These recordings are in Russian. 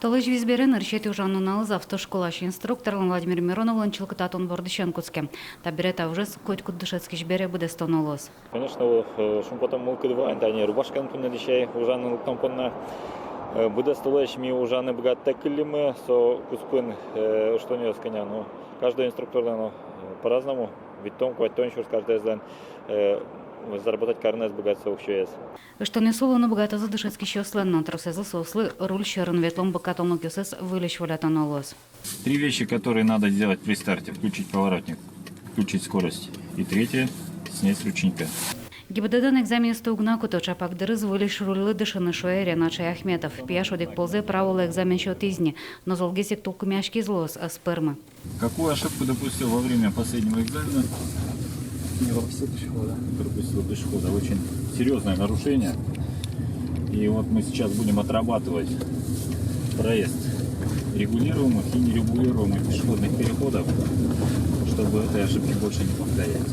Столыч визберен иршети ужануналыз автошколаш инструктор Владимир Мироновлан чилкататун бордышенкутске. Табирета уже скоть куддышецкий жбере буде стонолос. Конечно, шумпотом мулкадываем, да не рубашкан пунна дичай, ужаны тампонна. Буде столыч ми ужаны бгат такилимы, со куспын что не сканя, но каждый инструктор по-разному. Ведь том, квать тончур каждый день заработать карнес богат сообщается. Что не солоно богато задышецкий щослен, но тросезл сослы руль щерен ветлом бокатом лукюсес вылечь валятонолос. 3 вещи, которые надо сделать при старте. Включить поворотник, включить скорость. И третье, снять с ручника. ГИБДД экзамен стугна куточа пак дырыз вылечь руль дышаны шоэре Начай Ахметов. Пьяш одик ползе правила экзамен счетизни, но золгесик толку мяшки злос, а спермы. Какую ошибку допустил во время последнего экзамена? Не пропустил пешехода. Пропустил пешехода. Очень серьезное нарушение. И вот мы сейчас будем отрабатывать проезд регулируемых и нерегулируемых пешеходных переходов, чтобы этой ошибки больше не повторять.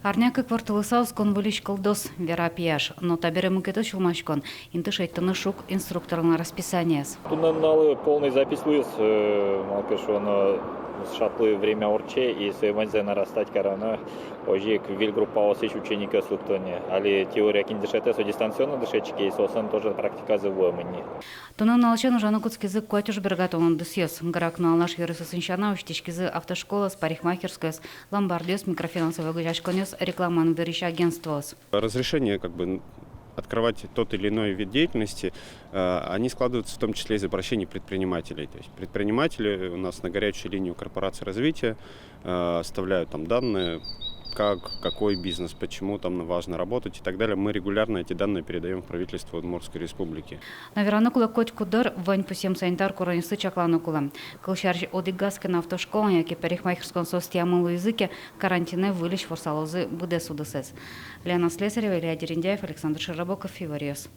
Арняка кварталы саускон вылечь колдос вера пьяш, но табере мукето чулмашкон, инты шейттаны шук инструкторна расписание. Тут надо полный запись лыс, малкашон шатлы время орче и сейманзе нарастать карана. Ожи к вильгруппа осечь ученика слуктоне. Али теория киндешете со дистанционно дышечки и сосан тоже практика завуемени. Тунан налчан уже накутскизы котюш бергатон досьес. Грак на наш юриса сынчана уштичкизы автошкола с парикмахерская с ломбардиос микрофинансовый гуляшконес рекламан верища агентства. Разрешение открывать тот или иной вид деятельности, они складываются в том числе из обращений предпринимателей. То есть предприниматели у нас на горячую линию корпорации развития оставляют там данные, какой бизнес, почему там важно работать и так далее. Мы регулярно эти данные передаем в правительство Удмуртской республики. Наверное, куда коть кудар вань пусем санитар куранисты чаклану кула. Колшарж одигаски на автошколе, яки парикмахерском состиамылу языке карантине вылечь форсалозы буде судосес. Лена Слесарева, Илья Дериндяев, Александр Широбоков, Фивориос.